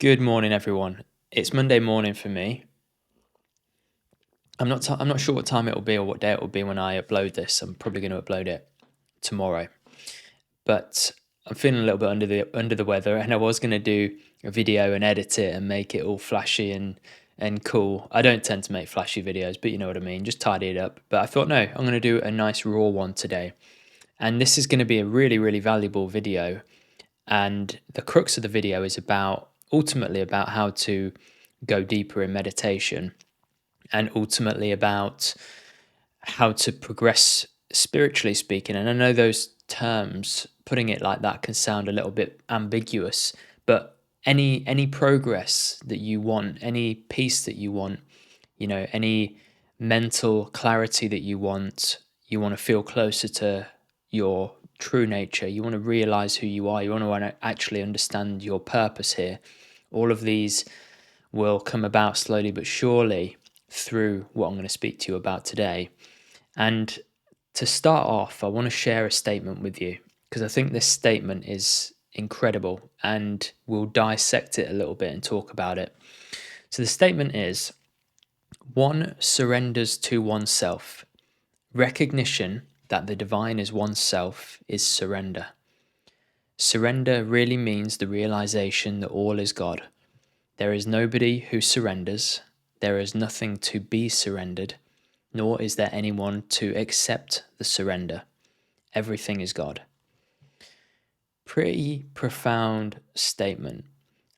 Good morning, everyone. It's Monday morning for me. I'm not sure what time it will be or what day it will be when I upload this. I'm probably going to upload it tomorrow. But I'm feeling a little bit under the weather, and I was going to do a video and edit it and make it all flashy and cool. I don't tend to make flashy videos, but you know what I mean. Just tidy it up. But I thought, no, I'm going to do a nice raw one today, and this is going to be a really valuable video. And the crux of the video is ultimately about how to go deeper in meditation, and ultimately about how to progress spiritually speaking. And I know those terms, putting it like that, can sound a little bit ambiguous, but any progress that you want, any peace that you want, any mental clarity that you want to feel closer to your true nature, you want to realize who you are, you want to actually understand your purpose here. All of these will come about slowly but surely through what I'm going to speak to you about today. And to start off, I want to share a statement with you because I think this statement is incredible, and we'll dissect it a little bit and talk about it. So the statement is: one surrenders to oneself. Recognition that the divine is oneself is surrender. Surrender really means the realization that all is God. There is nobody who surrenders. There is nothing to be surrendered, nor is there anyone to accept the surrender. Everything is God. Pretty profound statement.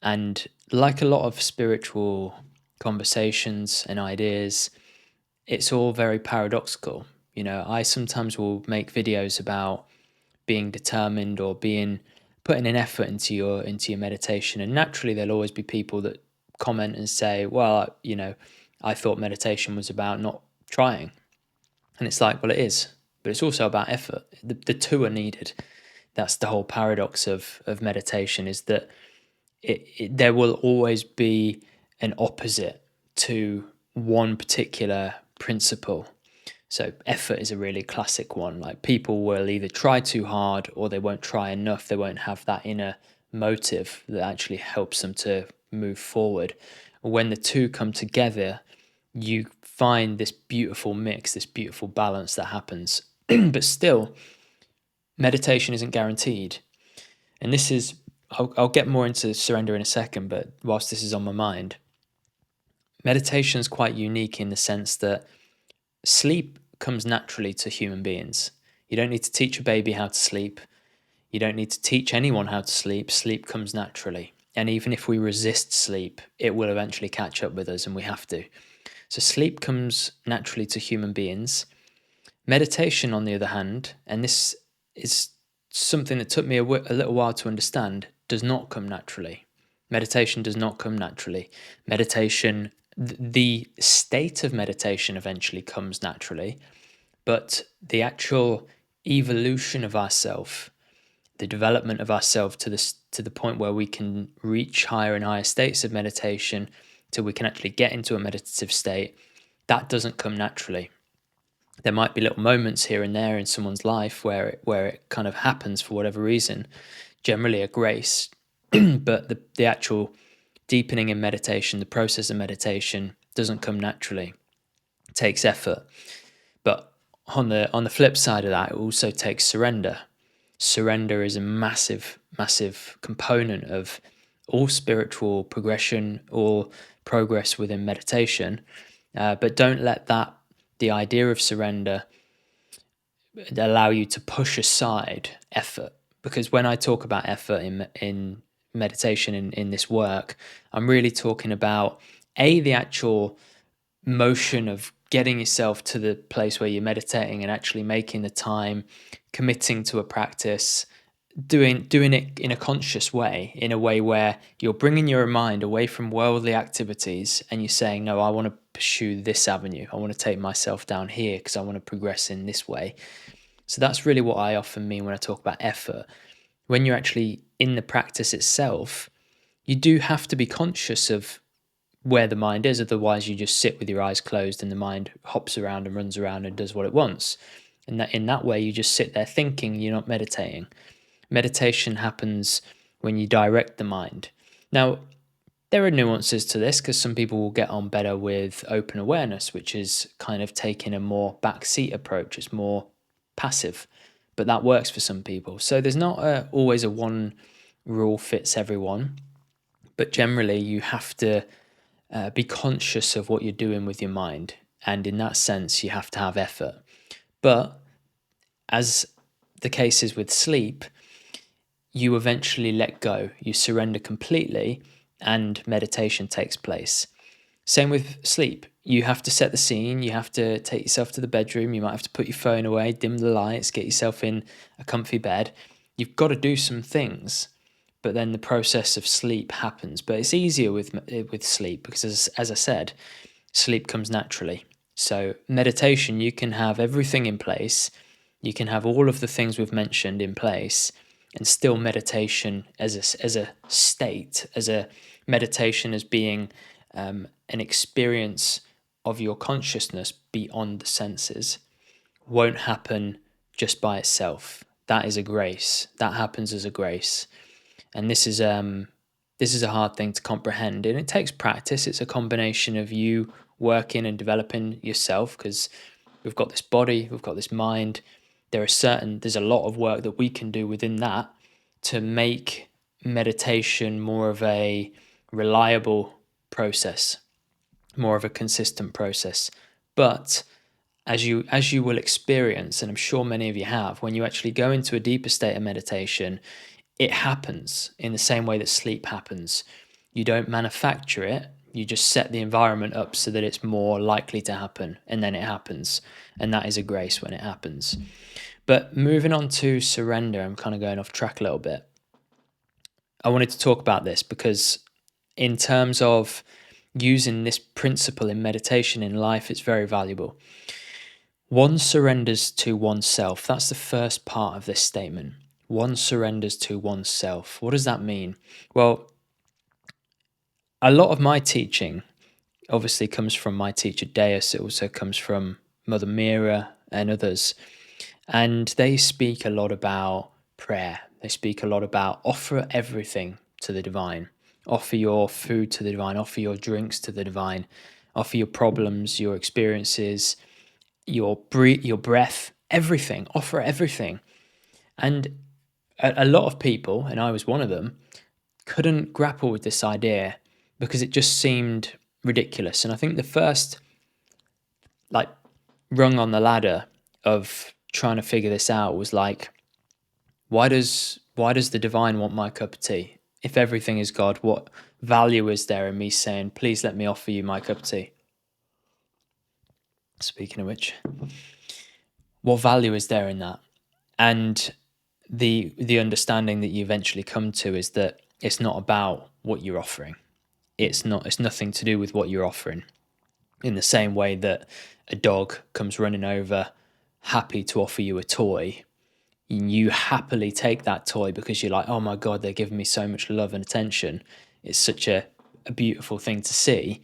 And like a lot of spiritual conversations and ideas, it's all very paradoxical. I sometimes will make videos about being determined or putting an effort into your meditation, and naturally there'll always be people that comment and say, well, I thought meditation was about not trying. And it's like, well, it is, but it's also about effort. The two are needed. That's the whole paradox of meditation, is that there will always be an opposite to one particular principle. So effort is a really classic one. Like, people will either try too hard or they won't try enough. They won't have that inner motive that actually helps them to move forward. When the two come together, you find this beautiful mix, this beautiful balance that happens. But still, meditation isn't guaranteed. And this is, I'll get more into surrender in a second, but whilst this is on my mind, meditation is quite unique in the sense that sleep comes naturally to human beings. You don't need to teach a baby how to sleep. You don't need to teach anyone how to sleep. Sleep comes naturally. And even if we resist sleep, it will eventually catch up with us, and we have to. So sleep comes naturally to human beings. Meditation, on the other hand, and this is something that took me a little while to understand, does not come naturally. Meditation does not come naturally. Meditation, the state of meditation eventually comes naturally, but the actual evolution of ourself, the development of ourself to the point where we can reach higher and higher states of meditation, till we can actually get into a meditative state, that doesn't come naturally. There might be little moments here and there in someone's life where it kind of happens for whatever reason, generally a grace, but the actual deepening in meditation, the process of meditation, doesn't come naturally. It takes effort. But on the flip side of that, it also takes surrender. Surrender is a massive component of all spiritual progression, all progress within meditation. But don't let the idea of surrender allow you to push aside effort. Because when I talk about effort in meditation, in this work, I'm really talking about the actual motion of getting yourself to the place where you're meditating and actually making the time, committing to a practice, doing it in a conscious way, in a way where you're bringing your mind away from worldly activities and you're saying, no, I want to pursue this avenue. I want to take myself down here because I want to progress in this way. So that's really what I often mean when I talk about effort. When you're actually in the practice itself, you do have to be conscious of where the mind is. Otherwise, you just sit with your eyes closed and the mind hops around and runs around and does what it wants. And that in that way, you just sit there thinking, you're not meditating. Meditation happens when you direct the mind. Now, There are nuances to this because some people will get on better with open awareness, which is kind of taking a more backseat approach. It's more passive, but that works for some people. So there's not always a one rule fits everyone, but generally you have to be conscious of what you're doing with your mind. And in that sense, you have to have effort. But as the case is with sleep, you eventually let go, you surrender completely, and meditation takes place. Same with sleep. You have to set the scene, you have to take yourself to the bedroom, you might have to put your phone away, dim the lights, get yourself in a comfy bed. You've got to do some things, but then the process of sleep happens. But it's easier with sleep because, as I said, sleep comes naturally. So meditation, you can have everything in place, you can have all of the things we've mentioned in place, and still meditation as a state, as a meditation as being an experience of your consciousness beyond the senses, won't happen just by itself. That is a grace. That happens as a grace. And this is a hard thing to comprehend, and it takes practice. It's a combination of you working and developing yourself, because we've got this body, we've got this mind. There's a lot of work that we can do within that to make meditation more of a reliable process, more of a consistent process. But as you will experience, and I'm sure many of you have, when you actually go into a deeper state of meditation, it happens in the same way that sleep happens. You don't manufacture it, you just set the environment up so that it's more likely to happen, and then it happens. And that is a grace when it happens. But moving on to surrender, I'm kind of going off track a little bit. I wanted to talk about this because, in terms of using this principle in meditation in life, it's very valuable. One surrenders to oneself. That's the first part of this statement. One surrenders to oneself. What does that mean? Well, a lot of my teaching obviously comes from my teacher Deus. It also comes from Mother Mira and others. And they speak a lot about prayer. They speak a lot about offer everything to the divine. Offer your food to the divine. Offer your drinks to the divine. Offer your problems, your experiences, your breath, everything. Offer everything. And a lot of people, and I was one of them, couldn't grapple with this idea because it just seemed ridiculous. And I think the first like rung on the ladder of trying to figure this out was like, why does the divine want my cup of tea? If everything is God, what value is there in me saying, please let me offer you my cup of tea? Speaking of which, what value is there in that? And the understanding that you eventually come to is that it's not about what you're offering. It's nothing to do with what you're offering. In the same way that a dog comes running over, happy to offer you a toy, and you happily take that toy because you're like, oh my God, they're giving me so much love and attention. It's such a beautiful thing to see.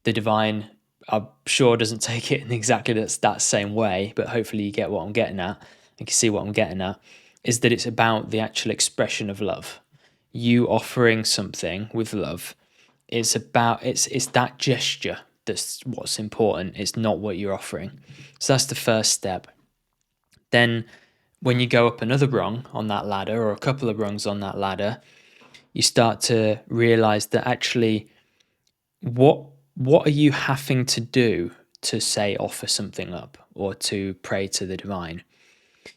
The divine, I'm sure, doesn't take it in exactly that same way, but hopefully you get what I'm getting at. You can see what I'm getting at, is that it's about the actual expression of love. You offering something with love. It's that gesture that's what's important. It's not what you're offering. So that's the first step. Then when you go up another rung on that ladder, or a couple of rungs on that ladder, you start to realize that actually what are you having to do to say offer something up or to pray to the divine?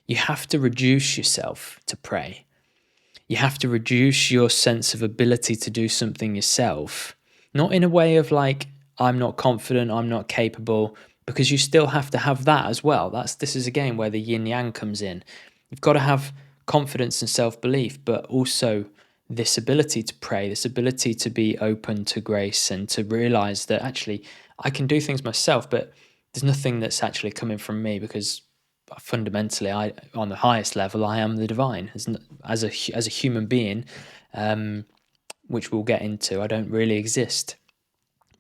You have to reduce yourself to pray. You have to reduce your sense of ability to do something yourself, not in a way of like, I'm not confident, I'm not capable, because you still have to have that as well. This is again where the yin yang comes in. You've got to have confidence and self-belief, but also this ability to pray, this ability to be open to grace and to realize that actually I can do things myself, but there's nothing that's actually coming from me, because fundamentally, on the highest level, I am the divine. As a human being, which we'll get into, I don't really exist,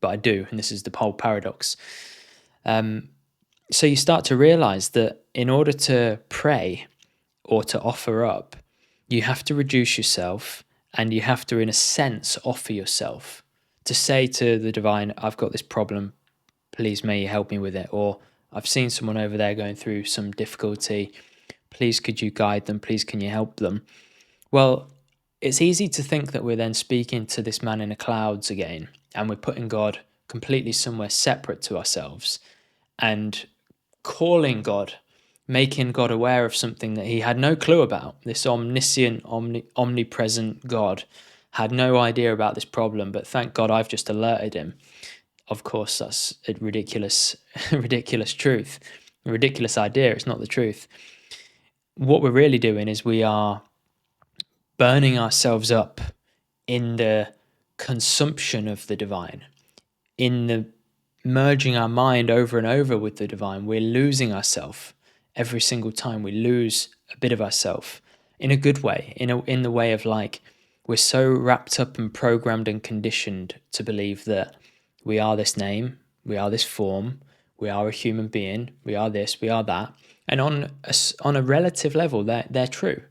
but I do, and this is the whole paradox. So you start to realize that in order to pray or to offer up, you have to reduce yourself And you have to, in a sense, offer yourself to say to the divine, I've got this problem, please may you help me with it. Or I've seen someone over there going through some difficulty, please could you guide them, please can you help them. Well, it's easy to think that we're then speaking to this man in the clouds again, and we're putting God completely somewhere separate to ourselves and calling God, making God aware of something that he had no clue about. This omniscient, omnipresent God had no idea about this problem, but thank God I've just alerted him. Of course, that's a ridiculous, ridiculous truth, a ridiculous idea. It's not the truth. What we're really doing is we are burning ourselves up in the consumption of the divine, in the merging our mind over and over with the divine. We're losing ourselves every single time. We lose a bit of ourselves in a good way, in the way of like we're so wrapped up and programmed and conditioned to believe that we are this name, we are this form, we are a human being, we are this, we are that, and on a relative level, they're true.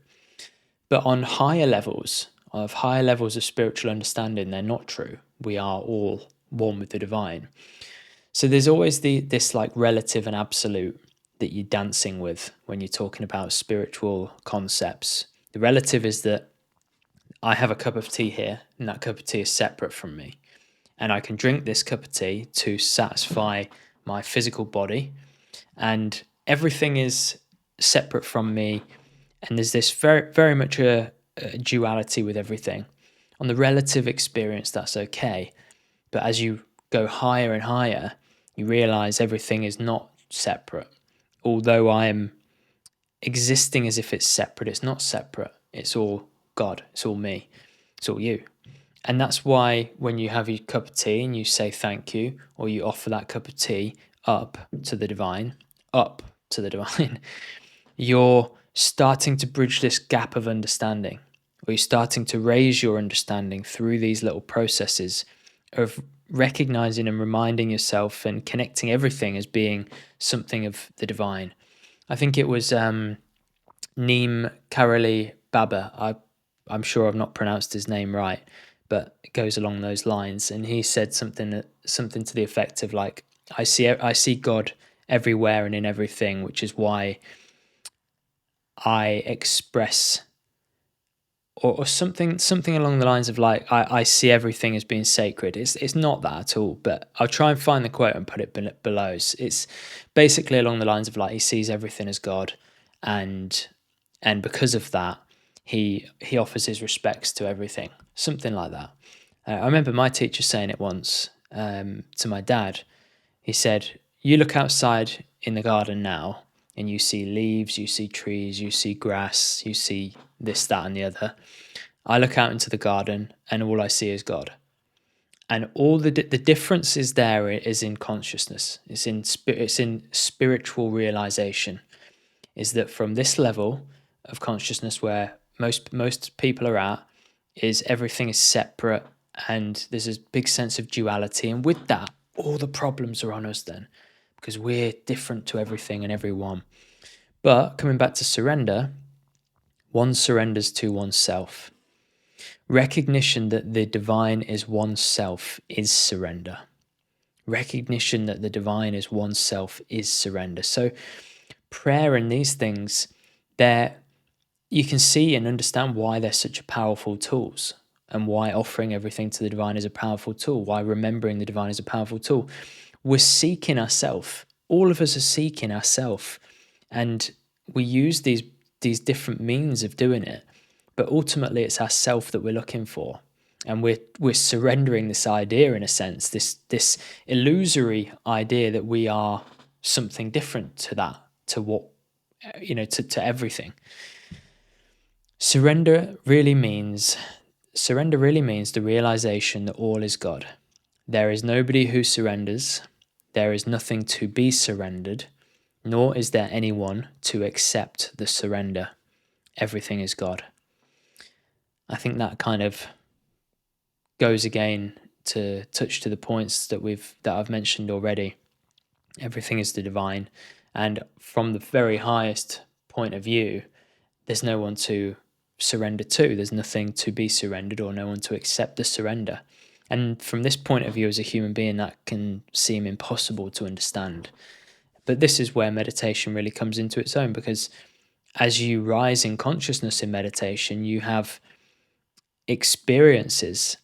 But on higher levels of spiritual understanding, they're not true. We are all one with the divine. So there's always this like relative and absolute that you're dancing with when you're talking about spiritual concepts. The relative is that I have a cup of tea here, and that cup of tea is separate from me. And I can drink this cup of tea to satisfy my physical body, and everything is separate from me. And there's this very, very much a duality with everything. On the relative experience, that's okay. But as you go higher and higher, you realize everything is not separate. Although I am existing as if it's separate, it's not separate. It's all God, it's all me, it's all you. And that's why when you have your cup of tea and you say thank you, or you offer that cup of tea up to the divine, up to the divine, you're starting to bridge this gap of understanding, or you're starting to raise your understanding through these little processes of recognizing and reminding yourself and connecting everything as being something of the divine. I think it was Neem Karoli Baba. I'm sure I've not pronounced his name right, but it goes along those lines. And he said something to the effect of like, I see God everywhere and in everything, which is why I express, or something along the lines of like, I see everything as being sacred. It's not that at all, but I'll try and find the quote and put it below. It's basically along the lines of like, he sees everything as God, and because of that, he offers his respects to everything, something like that. I remember my teacher saying it once to my dad. He said, you look outside in the garden now and you see leaves, you see trees, you see grass, you see this, that, and the other. I look out into the garden and all I see is God. And all the difference is there is in consciousness. It's in spiritual realization. Is that from this level of consciousness where most people are at, is everything is separate and there's a big sense of duality. And with that, all the problems are on us then, because we're different to everything and everyone. But coming back to surrender, one surrenders to oneself. Recognition that the divine is oneself is surrender. Recognition that the divine is oneself is surrender. So prayer and these things, you can see and understand why they're such powerful tools, and why offering everything to the divine is a powerful tool, why remembering the divine is a powerful tool. We're seeking ourself. All of us are seeking ourself, and we use these different means of doing it, but ultimately it's ourself that we're looking for. And we're surrendering this idea, in a sense, this illusory idea that we are something different to that, to what, to everything. Surrender really means the realization that all is God. There is nobody who surrenders. There is nothing to be surrendered, nor is there anyone to accept the surrender. Everything is God. I think that kind of goes again to touch to the points that I've mentioned already. Everything is the divine, and from the very highest point of view, there's no one to surrender to. There's nothing to be surrendered or no one to accept the surrender. And from this point of view, as a human being, that can seem impossible to understand. But this is where meditation really comes into its own, because as you rise in consciousness in meditation, you have experiences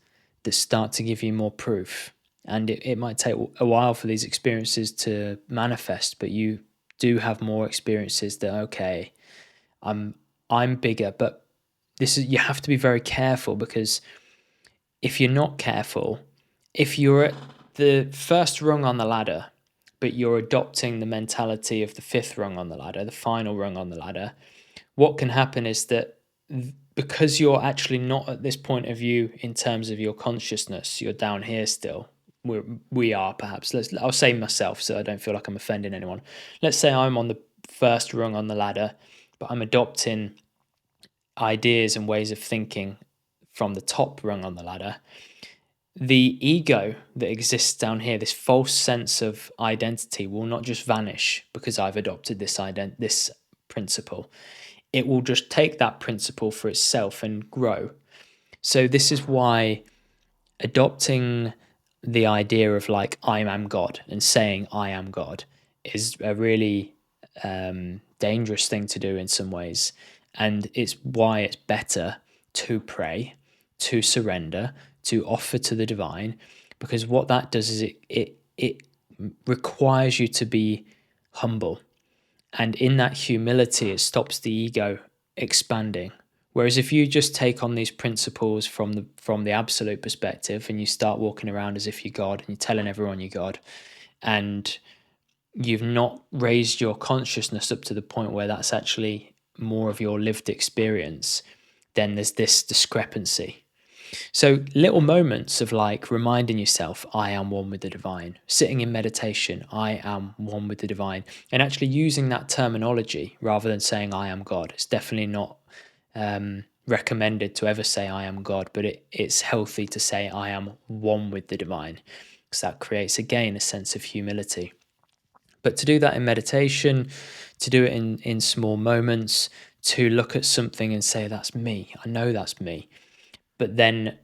that start to give you more proof. And it might take a while for these experiences to manifest, but you do have more experiences that, okay, I'm bigger. But this is, you have to be very careful, because if you're not careful, if you're at the first rung on the ladder, but you're adopting the mentality of the fifth rung on the ladder, the final rung on the ladder, what can happen is that because you're actually not at this point of view in terms of your consciousness, you're down here still. We are perhaps. I'll say myself so I don't feel like I'm offending anyone. Let's say I'm on the first rung on the ladder, but I'm adopting ideas and ways of thinking from the top rung on the ladder. The ego that exists down here, this false sense of identity, will not just vanish because I've adopted this principle. It will just take that principle for itself and grow. So this is why adopting the idea of like I am God and saying I am God is a really dangerous thing to do in some ways. And it's why it's better to pray, to surrender, to offer to the divine, because what that does is it requires you to be humble. And in that humility, it stops the ego expanding. Whereas if you just take on these principles from the absolute perspective and you start walking around as if you're God and you're telling everyone you're God, and you've not raised your consciousness up to the point where that's actually more of your lived experience, then there's this discrepancy. So little moments of like reminding yourself, I am one with the divine, sitting in meditation, I am one with the divine, and actually using that terminology rather than saying I am God. It's definitely not recommended to ever say I am God, but it's healthy to say I am one with the divine, because that creates again a sense of humility. But to do that in meditation, to do it in small moments, to look at something and say that's me, I know that's me, but then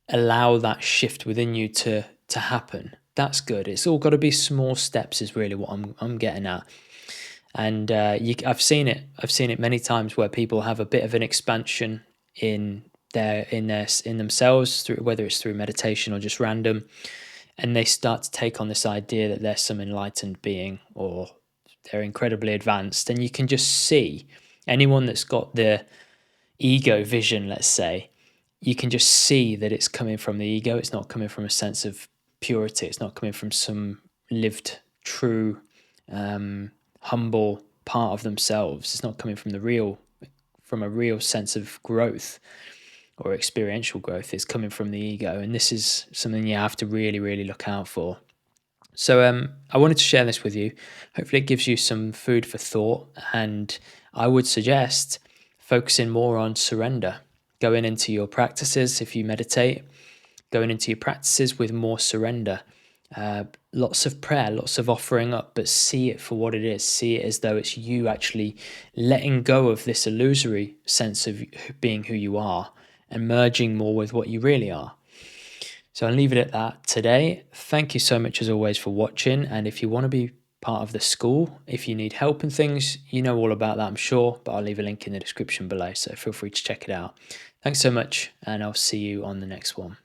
allow that shift within you to happen. That's good. It's all got to be small steps is really what I'm getting at. And I've seen it. I've seen it many times where people have a bit of an expansion in themselves, through whether it's through meditation or just random, and they start to take on this idea that they're some enlightened being or they're incredibly advanced. And you can just see anyone that's got the ego vision, let's say, you can just see that it's coming from the ego. It's not coming from a sense of purity. It's not coming from some lived, true, humble part of themselves. It's not coming from from a real sense of growth or experiential growth. It's coming from the ego. And this is something you have to really, really look out for. So I wanted to share this with you. Hopefully it gives you some food for thought. And I would suggest focusing more on surrender, going into your practices. If you meditate, going into your practices with more surrender, lots of prayer, lots of offering up, but see it for what it is. See it as though it's you actually letting go of this illusory sense of being who you are and merging more with what you really are. So I'll leave it at that today. Thank you so much as always for watching. And if you want to be part of the school, if you need help and things, you know all about that, I'm sure, but I'll leave a link in the description below. So feel free to check it out. Thanks so much, and I'll see you on the next one.